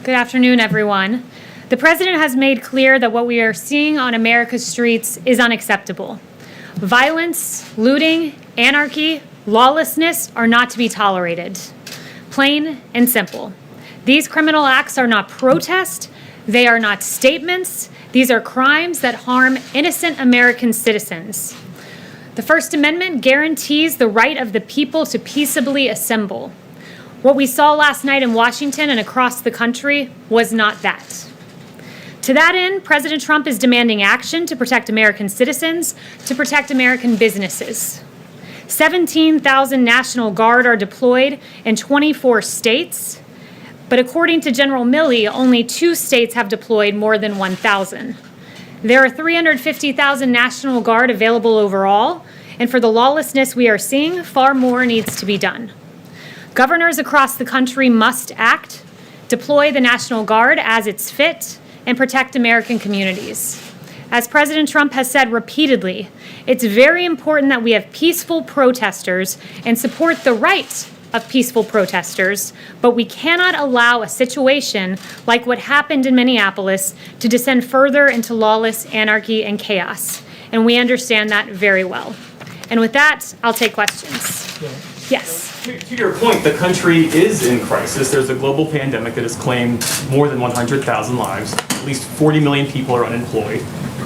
Good afternoon, everyone. The president has made clear that what we are seeing on America's streets is unacceptable. Violence, looting, anarchy, lawlessness are not to be tolerated. Plain and simple. These criminal acts are not protest. They are not statements. These are crimes that harm innocent American citizens. The First Amendment guarantees the right of the people to peaceably assemble. What we saw last night in Washington and across the country was not that. To that end, President Trump is demanding action to protect American citizens, to protect American businesses. 17,000 National Guard are deployed in 24 states, but according to General Milley, only 2 states have deployed more than 1,000. There are 350,000 National Guard available overall, and for the lawlessness we are seeing, far more needs to be done. Governors across the country must act, deploy the National Guard as it's fit, and protect American communities. As President Trump has said repeatedly, it's very important that we have peaceful protesters and support the right of peaceful protesters, but we cannot allow a situation like what happened in Minneapolis to descend further into lawless anarchy and chaos. And we understand that very well. And with that, I'll take questions. Yes. To your point, the country is in crisis. There's a global pandemic that has claimed more than 100,000 lives. At least 40 million people are unemployed.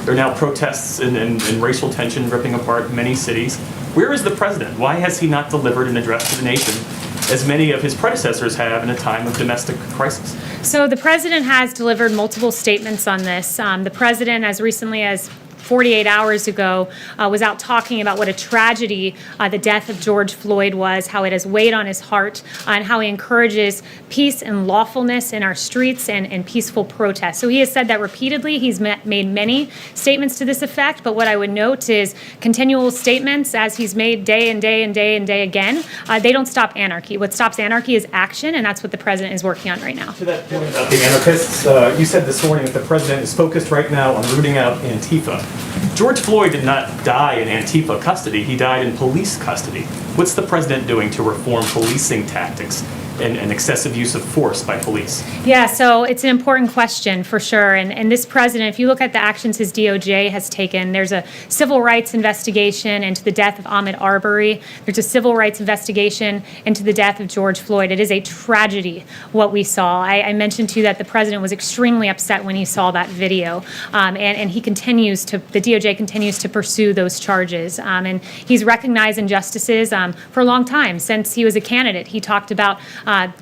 There are now protests and racial tension ripping apart many cities. Where is the president? Why has he not delivered an address to the nation, as many of his predecessors have in a time of domestic crisis? So the president has delivered multiple statements on this. The president, as recently as 48 hours ago, was out talking about what a tragedy the death of George Floyd was, how it has weighed on his heart, and how he encourages peace and lawfulness in our streets and peaceful protests. So he has said that repeatedly. He's made many statements to this effect, but what I would note is continual statements, as he's made day and day and day and day again, they don't stop anarchy. What stops anarchy is action, and that's what the president is working on right now. To that point about the anarchists, you said this morning that the president is focused right now on rooting out Antifa. George Floyd did not die in Antifa custody. He died in police custody. What's the president doing to reform policing tactics and excessive use of force by police? Yeah, so it's an important question for sure. And this president, if you look at the actions his DOJ has taken, there's a civil rights investigation into the death of Ahmaud Arbery. There's a civil rights investigation into the death of George Floyd. It is a tragedy what we saw. I mentioned to you that the president was extremely upset when he saw that video. And he continues to, the DOJ continues to pursue those charges. And he's recognized injustices for a long time. Since he was a candidate, he talked about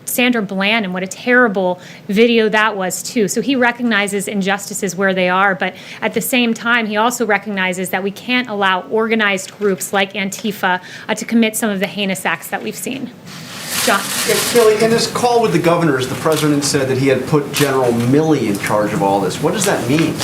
Sandra Bland and what a terrible video that was too. So he recognizes injustices where they are, but at the same time, he also recognizes that we can't allow organized groups like Antifa to commit some of the heinous acts that we've seen. John. Kayleigh, in his call with the governors, the president said that he had put General Milley in charge of all this. What does that mean?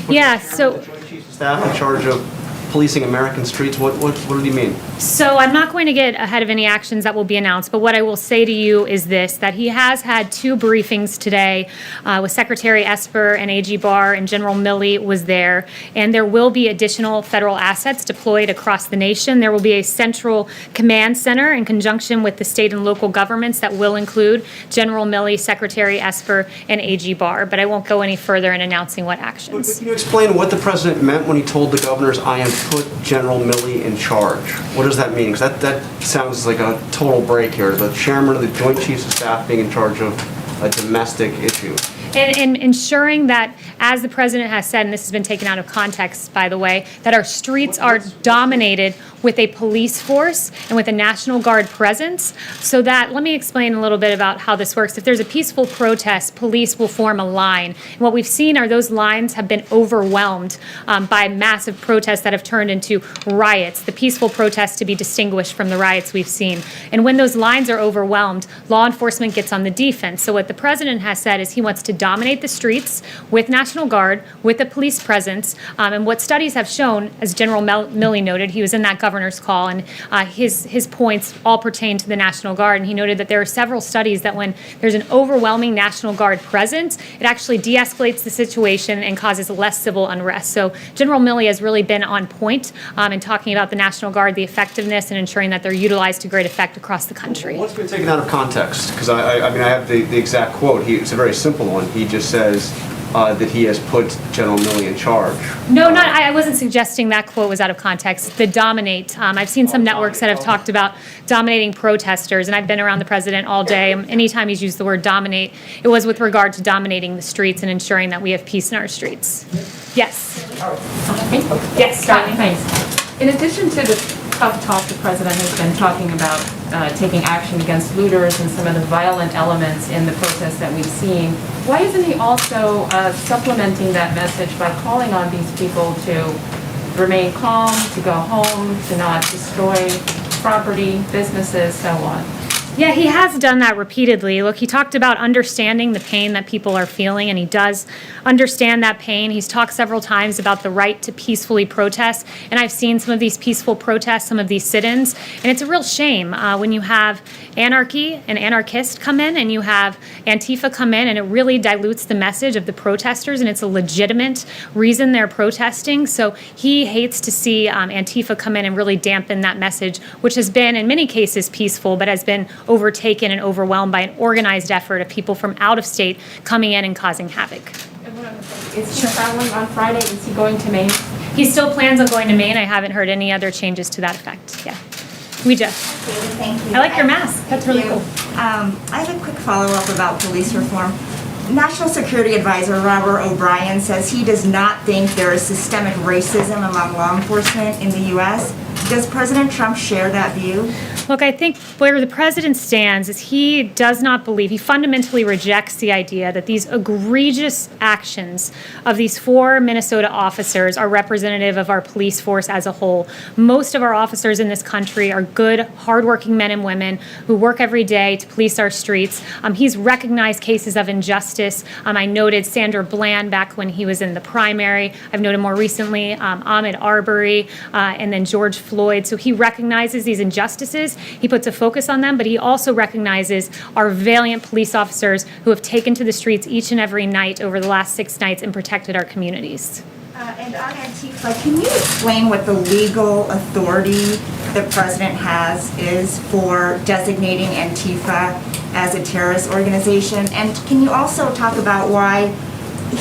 Yeah, so the Joint Chiefs of Staff in charge of policing American streets. What did he mean? So I'm not going to get ahead of any actions that will be announced, but what I will say to you is this, that he has had 2 briefings today with Secretary Esper and AG Barr, and General Milley was there, and there will be additional federal assets deployed across the nation. There will be a central command center in conjunction with the state and local governments that will include General Milley, Secretary Esper, and AG Barr, but I won't go any further in announcing what actions. But can you explain what the president meant when he told the governors, I am put General Milley in charge? What does that mean? Because that sounds like a total break here. The chairman of the Joint Chiefs of Staff being in charge of a domestic issue. And ensuring that, as the president has said, and this has been taken out of context, by the way, that our streets are dominated with a police force and with a National Guard presence. So that, let me explain a little bit about how this works. If there's a peaceful protest, police will form a line. And what we've seen are those lines have been overwhelmed by massive protests that have turned into riots, the peaceful protests to be distinguished from the riots we've seen. And when those lines are overwhelmed, law enforcement gets on the defense. So what the president has said is he wants to dominate the streets with National Guard, with a police presence. And what studies have shown, as General Milley noted, he was in that governor's call, and his points all pertain to the National Guard. And he noted that there are several studies that when there's an overwhelming National Guard presence, it actually de-escalates the situation and causes less civil unrest. So General Milley has really been on point in talking about the National Guard, the effectiveness, and ensuring that they're utilized to great effect across the country. What's been taken out of context? Because I mean, I have the exact quote. It's a very simple one. He just says that he has put General Milley in charge. No, I wasn't suggesting that quote was out of context. The dominate, I've seen some networks that have talked about dominating protesters, and I've been around the president all day. Anytime he's used the word dominate, it was with regard to dominating the streets and ensuring that we have peace in our streets. Yes. Yes, Stephanie. Thanks. In addition to the tough talk the president has been talking about taking action against looters and some of the violent elements in the protests that we've seen, why isn't he also supplementing that message by calling on these people to remain calm, to go home, to not destroy property, businesses, so on? Yeah, he has done that repeatedly. Look, he talked about understanding the pain that people are feeling, and he does understand that pain. He's talked several times about the right to peacefully protest, and I've seen some of these peaceful protests, some of these sit-ins, and it's a real shame when you have anarchy and anarchists come in and you have Antifa come in, and it really dilutes the message of the protesters, and it's a legitimate reason they're protesting. So he hates to see Antifa come in and really dampen that message, which has been, in many cases, peaceful, but has been overtaken and overwhelmed by an organized effort of people from out of state coming in and causing havoc. Is he traveling on Friday? Is he going to Maine? He still plans on going to Maine. I haven't heard any other changes to that effect. Yeah. We just. Thank you. I like your mask. That's really cool. I have a quick follow-up about police reform. National Security Advisor Robert O'Brien says he does not think there is systemic racism among law enforcement in the U.S. Does President Trump share that view? Look, I think where the president stands is he does not believe, he fundamentally rejects the idea that these egregious actions of these 4 Minnesota officers are representative of our police force as a whole. Most of our officers in this country are good, hardworking men and women who work every day to police our streets. He's recognized cases of injustice. I noted Sandra Bland back when he was in the primary. I've noted more recently Ahmaud Arbery and then George Floyd. So he recognizes these injustices. He puts a focus on them, but he also recognizes our valiant police officers who have taken to the streets each and every night over the last 6 nights and protected our communities. And on Antifa, can you explain what the legal authority the president is for designating Antifa as a terrorist organization? And can you also talk about why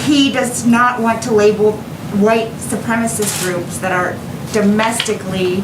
he does not want to label white supremacist groups that are domestically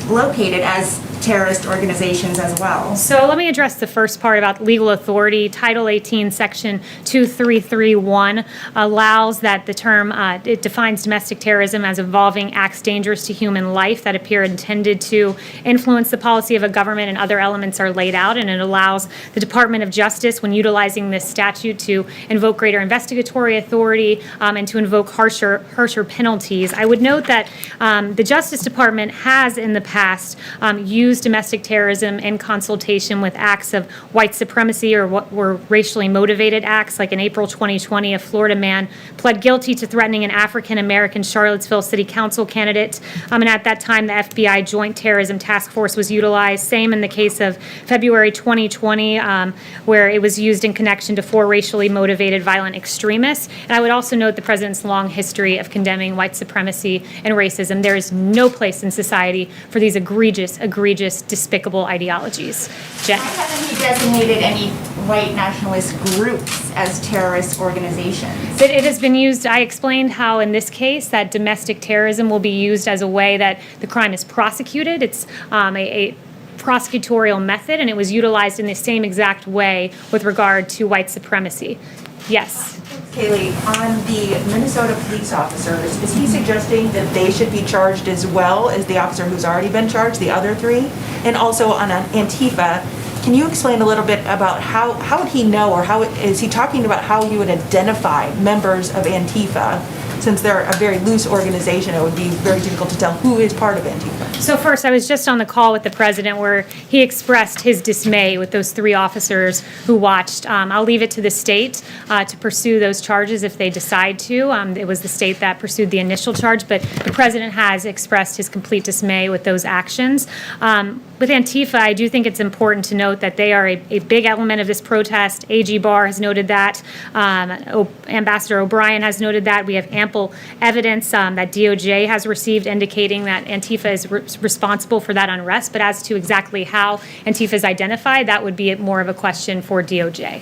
located as terrorist organizations as well? So let me address the first part about legal authority. Title 18, Section 2331 allows that the term, it defines domestic terrorism as involving acts dangerous to human life that appear intended to influence the policy of a government, and other elements are laid out, and it allows the Department of Justice, when utilizing this statute, to invoke greater investigatory authority and to invoke harsher penalties. I would note that the Justice Department has in the past used domestic terrorism in consultation with acts of white supremacy or what were racially motivated acts. Like in April 2020, a Florida man pled guilty to threatening an African-American Charlottesville City Council candidate. And at that time, the FBI Joint Terrorism Task Force was utilized. Same in the case of February 2020, where it was used in connection to 4 racially motivated violent extremists. And I would also note the president's long history of condemning white supremacy and racism. There is no place in society for these egregious, despicable ideologies. Jen? Why haven't he designated any white nationalist groups as terrorist organizations? It has been used. I explained how in this case that domestic terrorism will be used as a way that the crime is prosecuted. It's a prosecutorial method, and it was utilized in the same exact way with regard to white supremacy. Yes. Kayleigh, on the Minnesota police officers, is he suggesting that they should be charged as well as the officer who's already been charged, the other 3? And also on Antifa, can you explain a little bit about how would he know, or how is he talking about how he would identify members of Antifa? Since they're a very loose organization, it would be very difficult to tell who is part of Antifa. So first, I was just on the call with the president where he expressed his dismay with those 3 officers who watched. I'll leave it to the state to pursue those charges if they decide to. It was the state that pursued the initial charge, but the president has expressed his complete dismay with those actions. With Antifa, I do think it's important to note that they are a big element of this protest. AG Barr has noted that. Ambassador O'Brien has noted that. We have ample evidence that DOJ has received indicating that Antifa is responsible for that unrest. But as to exactly how Antifa is identified, that would be more of a question for DOJ.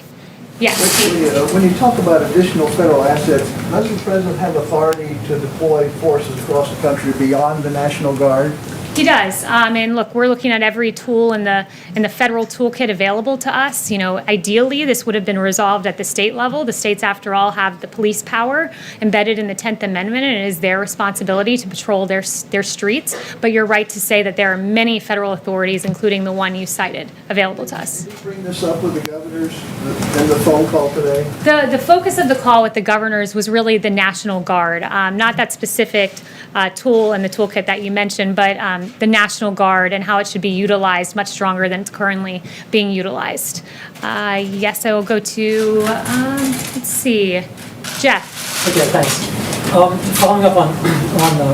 Yes. When you talk about additional federal assets, does the president have authority to deploy forces across the country beyond the National Guard? He does. And look, we're looking at every tool in the federal toolkit available to us. You know, ideally, this would have been resolved at the state level. The states, after all, have the police power embedded in the 10th Amendment, and it is their responsibility to patrol their streets. But you're right to say that there are many federal authorities, including the one you cited, available to us. Did you bring this up with the governors in the phone call today? The focus of the call with the governors was really the National Guard, not that specific tool in the toolkit that you mentioned, but the National Guard and how it should be utilized much stronger than it's currently being utilized. Yes, I will go to, let's see, Jeff. Okay, thanks. Following up on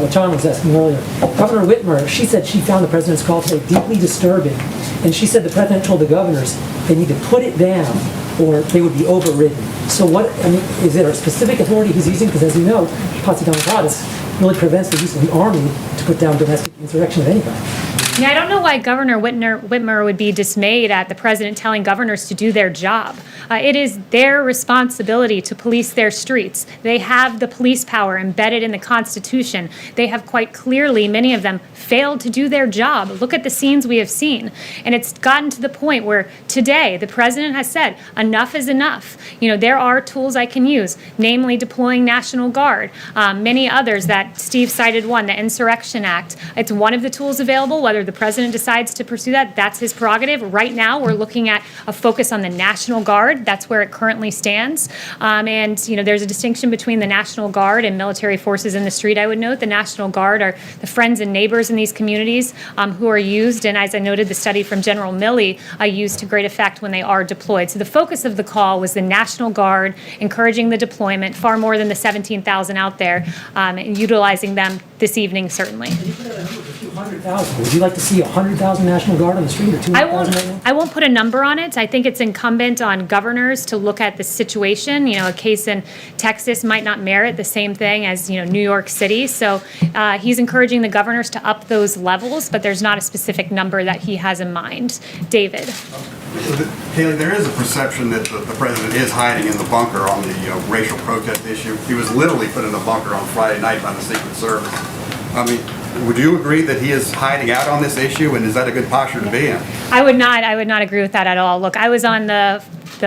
what John was asking earlier, Governor Whitmer, she said she found the president's call today deeply disturbing, and she said the president told the governors they need to put it down or they would be overridden. So what, I mean, is there a specific authority he's using? Because as you know, Posse Comitatus really prevents the use of the army to put down domestic insurrection of any kind. Yeah, I don't know why Governor Whitmer would be dismayed at the president telling governors to do their job. It is their responsibility to police their streets. They have the police power embedded in the Constitution. They have quite clearly, many of them, failed to do their job. Look at the scenes we have seen. And it's gotten to the point where today the president has said, enough is enough. You know, there are tools I can use, namely deploying National Guard, many others that Steve cited one, the Insurrection Act. It's one of the tools available. Whether the president decides to pursue that, that's his prerogative. Right now, we're looking at a focus on the National Guard. That's where it currently stands. And, you know, there's a distinction between the National Guard and military forces in the street, I would note. The National Guard are the friends and neighbors in these communities who are used, and as I noted, the study from General Milley, used to great effect when they are deployed. So the focus of the call was the National Guard, encouraging the deployment, far more than the 17,000 out there, and utilizing them this evening, certainly. Can you put that number to 200,000? Would you like to see 100,000 National Guard on the street or 200,000 right now? I won't put a number on it. I think it's incumbent on governors to look at the situation. You know, a case in Texas might not merit the same thing as, you know, New York City. So he's encouraging the governors to up those levels, but there's not a specific number that he has in mind. David. Kayleigh, there is a perception that the president is hiding in the bunker on the racial protest issue. He was literally put in a bunker on Friday night by the Secret Service. I mean, would you agree that he is hiding out on this issue, and is that a good posture to be in? I would not agree with that at all. Look, I was on the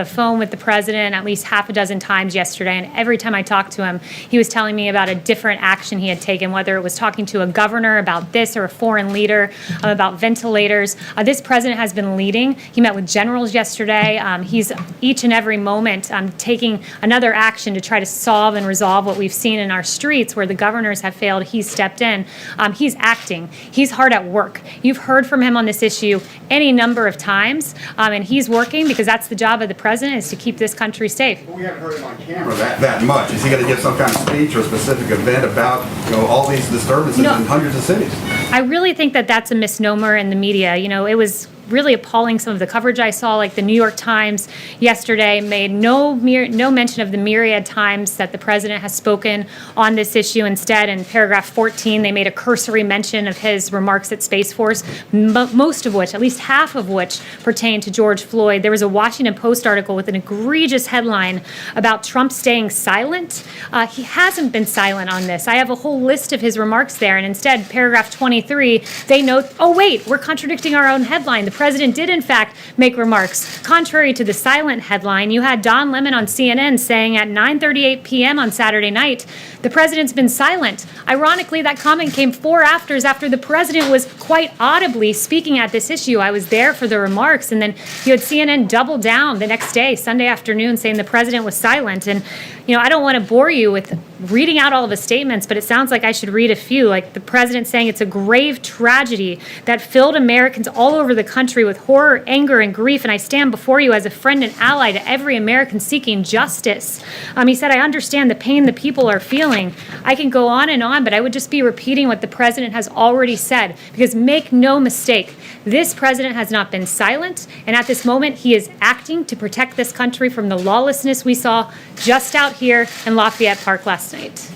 phone with the president at least half a dozen times yesterday, and every time I talked to him, he was telling me about a different action he had taken, whether it was talking to a governor about this or a foreign leader about ventilators. This president has been leading. He met with generals yesterday. He's each and every moment taking another action to try to solve and resolve what we've seen in our streets where the governors have failed. He's stepped in. He's acting. He's hard at work. You've heard from him on this issue any number of times, and he's working because that's the job of the president, is to keep this country safe. Well, we haven't heard him on camera that much. Is he going to give some kind of speech or a specific event about, you know, all these disturbances in hundreds of cities? I really think that that's a misnomer in the media. You know, it was really appalling, some of the coverage I saw, like the New York Times yesterday made no mention of the myriad times that the president has spoken on this issue. Instead, in paragraph 14, they made a cursory mention of his remarks at Space Force, most of which, at least half of which, pertain to George Floyd. There was a Washington Post article with an egregious headline about Trump staying silent. He hasn't been silent on this. I have a whole list of his remarks there, and instead, paragraph 23, they note, oh wait, we're contradicting our own headline. The president did, in fact, make remarks. Contrary to the silent headline, you had Don Lemon on CNN saying at 9:38 p.m. on Saturday night, the president's been silent. Ironically, that comment came 4 hours after the president was quite audibly speaking at this issue. I was there for the remarks, and then you had CNN double down the next day, Sunday afternoon, saying the president was silent. And, you know, I don't want to bore you with reading out all of the statements, but it sounds like I should read a few, like the president saying it's a grave tragedy that filled Americans all over the country with horror, anger, and grief, and I stand before you as a friend and ally to every American seeking justice. He said, I understand the pain the people are feeling. I can go on, but I would just be repeating what the president has already said, because make no mistake, this president has not been silent, and at this moment, he is acting to protect this country from the lawlessness we saw just out here in Lafayette Park last night.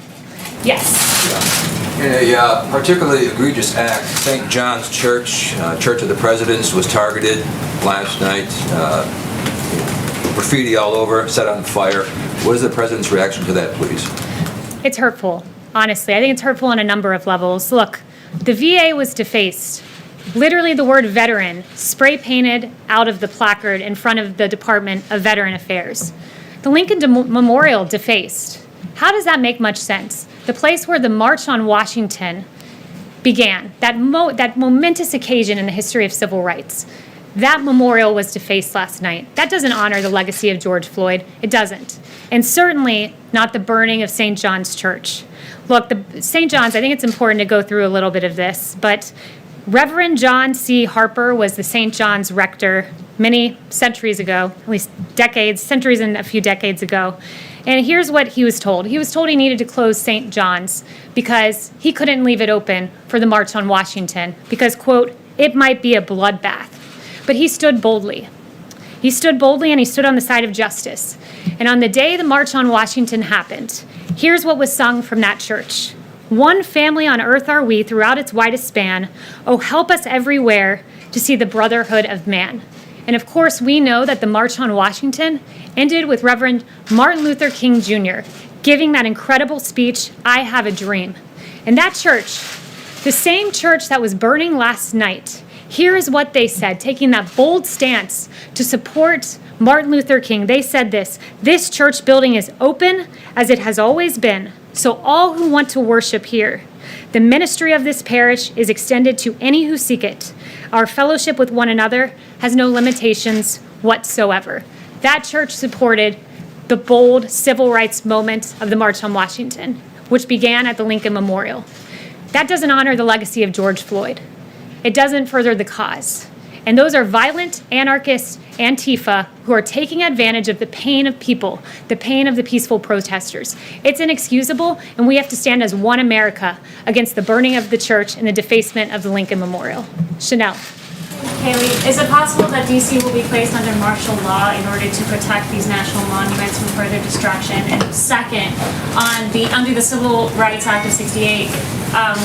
Yes. In a particularly egregious act, St. John's Church, Church of the Presidents, was targeted last night. graffiti all over, set on fire. What is the president's reaction to that, please? It's hurtful, honestly. I think it's hurtful on a number of levels. Look, the VA was defaced. Literally the word veteran spray painted out of the placard in front of the Department of Veteran Affairs. The Lincoln Memorial defaced. How does that make much sense? The place where the March on Washington began, that momentous occasion in the history of civil rights, that memorial was defaced last night. That doesn't honor the legacy of George Floyd. It doesn't. And certainly not the burning of St. John's Church. Look, St. John's, I think it's important to go through a little bit of this, but Reverend John C. Harper was the St. John's rector many centuries ago, at least decades, centuries and a few decades ago. And here's what he was told. He was told he needed to close St. John's because he couldn't leave it open for the March on Washington because, quote, it might be a bloodbath. But he stood boldly. He stood boldly and he stood on the side of justice. And on the day the March on Washington happened, here's what was sung from that church. One family on earth are we throughout its widest span. Oh, help us everywhere to see the brotherhood of man. And of course, we know that the March on Washington ended with Reverend Martin Luther King Jr. giving that incredible speech, I Have a Dream. And that church, the same church that was burning last night, here is what they said, taking that bold stance to support Martin Luther King. They said this church building is open as it has always been, so all who want to worship here. The ministry of this parish is extended to any who seek it. Our fellowship with one another has no limitations whatsoever. That church supported the bold civil rights moment of the March on Washington, which began at the Lincoln Memorial. That doesn't honor the legacy of George Floyd. It doesn't further the cause. And those are violent anarchists, Antifa, who are taking advantage of the pain of people, the pain of the peaceful protesters. It's inexcusable, and we have to stand as one America against the burning of the church and the defacement of the Lincoln Memorial. Chanel. Kayleigh, is it possible that DC will be placed under martial law in order to protect these national monuments from further destruction? And second, under the Civil Rights Act of '68,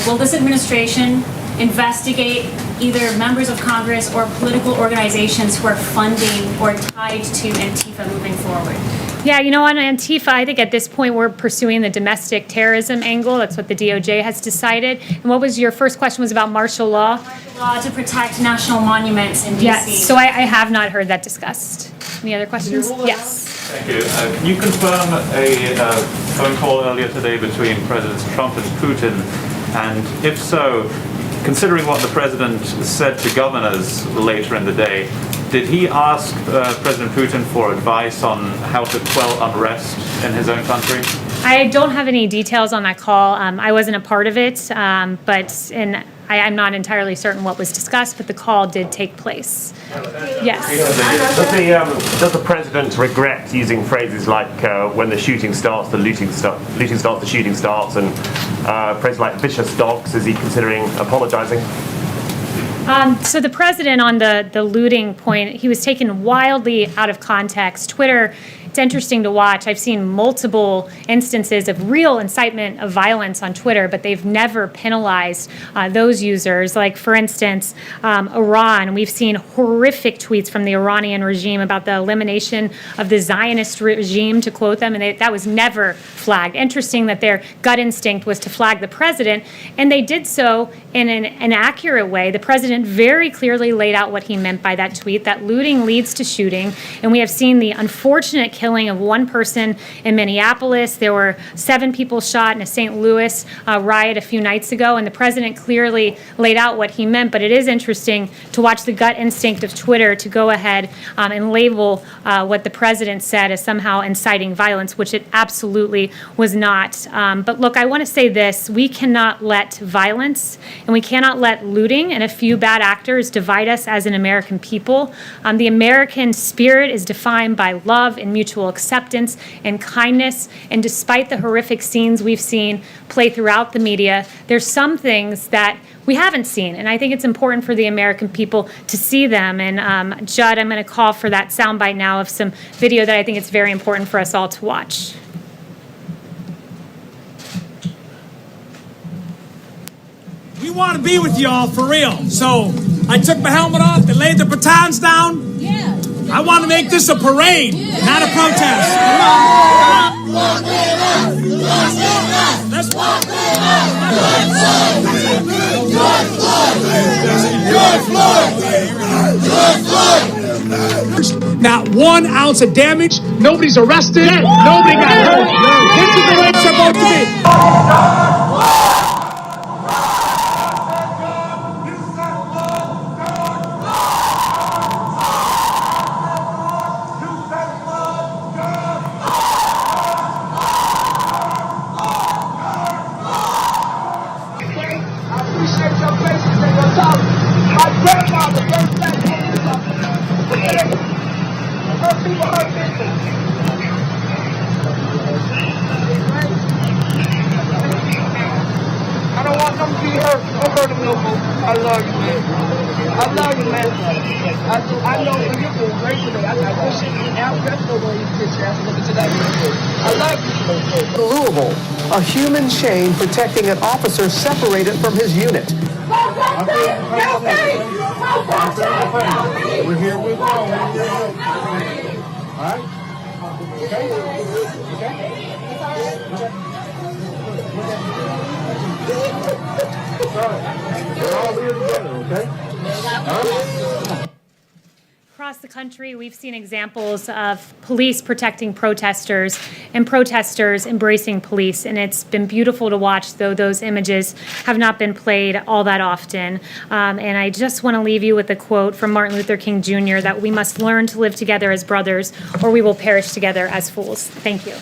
will this administration investigate either members of Congress or political organizations who are funding or tied to Antifa moving forward? Yeah, on Antifa, I think at this point we're pursuing the domestic terrorism angle. That's what the DOJ has decided. And what was your first question was about martial law? Martial law to protect national monuments in DC. Yes, so I have not heard that discussed. Any other questions? Yes. Thank you. Can you confirm a phone call earlier today between Presidents Trump and Putin? And if so, considering what the president said to governors later in the day, did he ask President Putin for advice on how to quell unrest in his own country? I don't have any details on that call. I wasn't a part of it, I'm not entirely certain what was discussed, but the call did take place. Yes. Does the president regret using phrases like when the shooting starts, the looting starts, the shooting starts, and phrases like vicious dogs? Is he considering apologizing? So the president on the looting point, he was taken wildly out of context. Twitter, it's interesting to watch. I've seen multiple instances of real incitement of violence on Twitter, but they've never penalized those users. Like, for instance, Iran. We've seen horrific tweets from the Iranian regime about the elimination of the Zionist regime, to quote them, and that was never flagged. Interesting that their gut instinct was to flag the president, and they did so in an accurate way. The president very clearly laid out what he meant by that tweet, that looting leads to shooting, and we have seen the unfortunate killing of one person in Minneapolis. There were 7 people shot in a St. Louis riot a few nights ago, and the president clearly laid out what he meant, but it is interesting to watch the gut instinct of Twitter to go ahead and label what the president said as somehow inciting violence, which it absolutely was not. But look, I want to say this. We cannot let violence and we cannot let looting and a few bad actors divide us as an American people. The American spirit is defined by love and mutual acceptance and kindness. And despite the horrific scenes we've seen play throughout the media, there's some things that we haven't seen. And I think it's important for the American people to see them. And Judd, I'm going to call for that soundbite now of some video that I think it's very important for us all to watch. We want to be with y'all for real. So I took my helmet off, they laid the batons down. Yeah. I want to make this a parade, not a protest. Let's walk. Not 1 ounce of damage. Nobody's arrested. Nobody got hurt. This is the way it's supposed to be. I don't want them to be hurt. Don't hurt them no more. I love you, man. I love you, man. I know you're doing great today. I got good shit in out. That's the way you get your ass looking today. I love you. Louisville, a human chain protecting an officer separated from his unit. We're here with you. All right? We're all here together, okay? Across the country, we've seen examples of police protecting protesters and protesters embracing police, and it's been beautiful to watch, though those images have not been played all that often. And I just want to leave you with a quote from Martin Luther King Jr. that we must learn to live together as brothers, or we will perish together as fools. Thank you.